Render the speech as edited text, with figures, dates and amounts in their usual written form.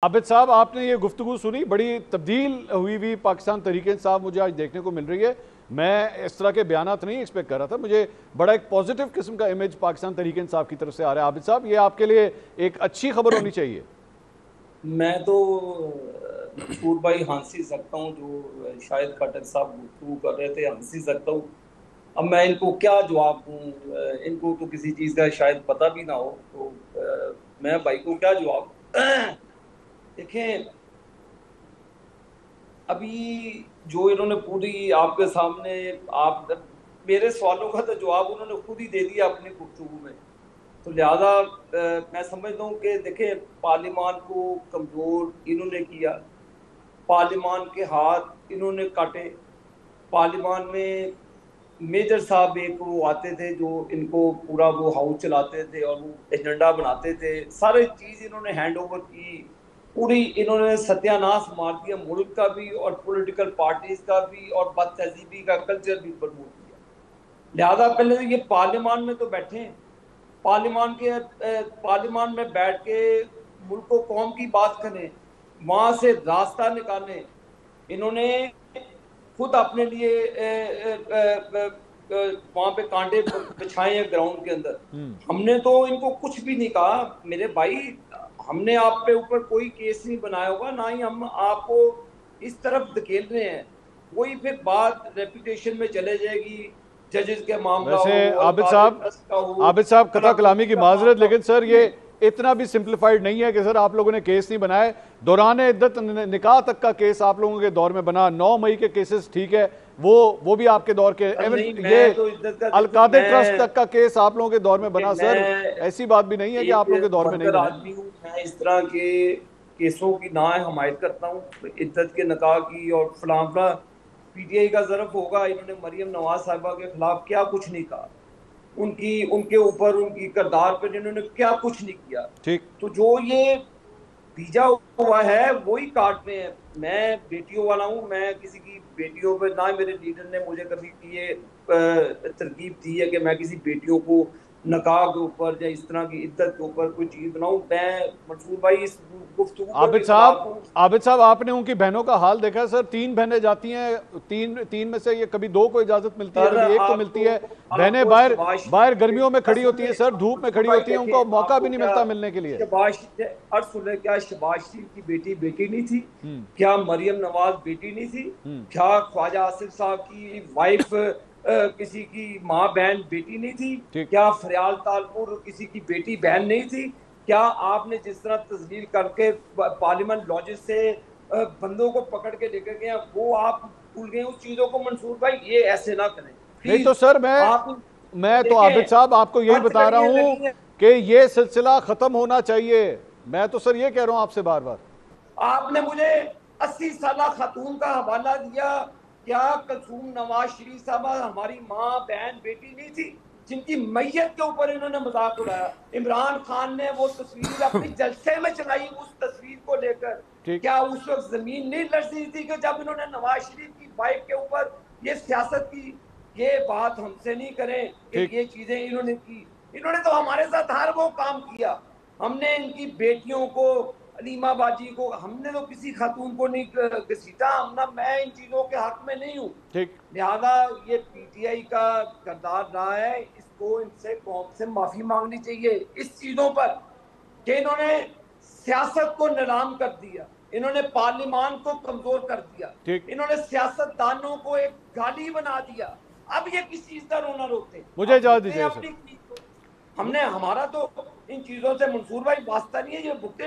आबिद साहब, आपने ये गुफ्तगू सुनी, बड़ी तब्दील हुई पाकिस्तान तहरीक इंसाफ मुझे आज देखने को मिल रही है। मैं इस तरह के बयानात नहीं एक्सपेक्ट कर रहा था। मुझे बड़ा एक पॉजिटिव किस्म का इमेज पाकिस्तान तहरीक इंसाफ की तरफ से आ रहा है। आबिद साहब, ये आपके लिए एक अच्छी खबर होनी चाहिए। मैं तो मंसूर भाई हंस ही सकता हूँ। जो शायद खट्टर साहब गुफ्तगू कर रहे थे, हंस ही सकता हूँ। अब मैं इनको क्या जवाब दूँ? इनको तो किसी चीज़ का शायद पता भी ना हो, तो मैं भाई को क्या जवाब देखें। अभी जो इन्होंने पूरी आपके सामने, आप मेरे सवालों का तो जवाब उन्होंने खुद ही दे दिया अपनी गुफ्तगू में। तो लिहाजा मैं समझता हूँ कि देखें, पार्लियामान को कमजोर इन्होंने किया, पार्लियामान के हाथ इन्होंने काटे। पार्लियामान में मेजर साहब एक वो आते थे जो इनको पूरा वो हाउस चलाते थे और वो एजेंडा बनाते थे, सारी चीज इन्होंने हैंड ओवर की। पूरी इन्होंने सत्यानाश मार दिया मुल्क का भी और पॉलिटिकल पार्टीज का भी, और बद तहजीबी का कल्चर भी प्रमोट किया। लिहाजा पहले तो ये पार्लियामान में तो बैठे हैं, पार्लियामान में बैठ के मुल्क को कौम की बात करें, वहां से रास्ता निकालें। इन्होंने खुद अपने लिए वहां पे कांटे बिछाए हैं ग्राउंड के अंदर। हमने तो इनको कुछ भी नहीं कहा मेरे भाई। हमने आप पे ऊपर कोई केस नहीं बनाया होगा, ना ही हम आपको इस तरफ धकेल रहे हैं। वही फिर बात रेपुटेशन में चले जाएगी, जजेस के मामला वैसे हो, अल्फाज ट्रस्ट का हो, आबिद साहब, कथा कलामी की का माजरत, मामला लेकिन सर हो। ये इतना भी सिंप्लीफाइड नहीं है कि सर आप लोगों ने केस नहीं बनाए। दौरान इद्दत निकाह तक का केस आप लोगों के दौर में बना। 9 मई के केसेस, ठीक है, वो भी आपके दौर के। एवन नहीं, ये मैं तो इज्जत का देखो, अलकादे ट्रस्ट मैं तक का केस आप लोगों के दौर में बना। सर, मैं ऐसी बात भी नहीं है कि एक आप लोगों के दौर में नहीं वर्कर बने। आदमी हूँ। मैं इस तरह के केसों की ना हमायत करता हूँ, इज्जत के नकाह की और फलां फलां। पीटीआई का ज़र्फ होगा, इन्होंने मरियम नवाज साहिबा के खिलाफ क्या कुछ नहीं कहा, उनकी उनके ऊपर उनकी किरदार पर इन्होंने क्या कुछ नहीं किया। ठीक। तो जो ये बीजा हुआ है वही काट रहे हैं। मैं बेटियों वाला हूँ, मैं किसी की बेटियों पे ना, मेरे लीडर ने मुझे कभी ये तरकीब दी है कि मैं किसी बेटियों को नकाह के ऊपर या इस तरह की इद्दत के ऊपर कोई चीज बनाऊं। मैं मंसूर भाई इस गुफ्तगू पर आबिद भी खिलाफ साहब हूँ। आबिद साहब, आपने उनकी बहनों का हाल देखा है सर? 3 बहनें जाती हैं, तीन में से ये कभी 2 को इजाजत मिलती है, सर कभी 1 को मिलती आपको है। बहनें आपको बाहर शबाज बाहर शरीफ गर्मियों में खड़ी होती सुन हैं ले, सर, धूप में मंसूर खड़ी भाई होती हैं, उनको देखें, मौका भी आपको नहीं क्या मिलता मिलने के लिए। शबाज अर्ज सुन ले, क्या शबाज शरीफ की बेटी बेटी नहीं थी? क्या मरियम नवाज बेटी नहीं थी? क्या ख्वाजा आसिफ साहब की वाइफ किसी की माँ बहन बेटी नहीं थी? ठीक। क्या फरियाल तालपुर किसी की बेटी बहन नहीं थी? क्या आपने जिस तरह तस्लील करके पार्लियामेंट लॉजिस से बंदों को पकड़ के लेकर गए, वो आप भूल गए उस चीजों को? मंसूर भाई ये ऐसे ना करें नहीं तो प्लीज। सर, आप मैं तो आबिद देखें, साहब आपको यही अर्ज बता रहा लगी हूं लगी है। कि ये सिलसिला खत्म होना चाहिए। मैं तो सर ये कह रहा हूं आपसे बार बार। आपने मुझे 80 साल खातून का हवाला दिया। क्या कलसूम नवाज शरीफ साहबा हमारी माँ बहन बेटी नहीं थी जिनकी मैयत के ऊपर इन्होंने मजाक उड़ाया? इमरान खान ने वो तस्वीर अपनी जलसे में चलाई, उस तस्वीर को लेकर ठीक। क्या उस वक्त जमीन नहीं लर्ज रही थी कि जब इन्होंने नवाज शरीफ की वाइफ के ऊपर ये सियासत की? ये बात हमसे नहीं करें कि ठीक। ये चीजें इन्होंने की। इन्होंने तो हमारे साथ हर वो काम किया। हमने इनकी बेटियों को, अलीमा बाजी को, हमने तो किसी खातून को नहीं घसीटा। हम ना, मैं इन चीजों के हक में नहीं हूँ। ठीक। लिहाजा ये पीटीआई का किरदार रहा है, इसको इनसे कौम से माफी मांगनी चाहिए इस चीजों पर कि इन्होंने सियासत को नीलाम कर दिया, इन्होंने पार्लियामान को कमजोर कर दिया, ठीक। इन्होंने सियासतदानों को एक गाली बना दिया। अब ये किस चीज का रोना रोते? मुझे अब इजाजत भुगते हैं दीजिए सर। अपनी चीज को। हमने, हमारा तो इन चीजों से मंसूर भाई वास्ता नहीं है, ये भुगते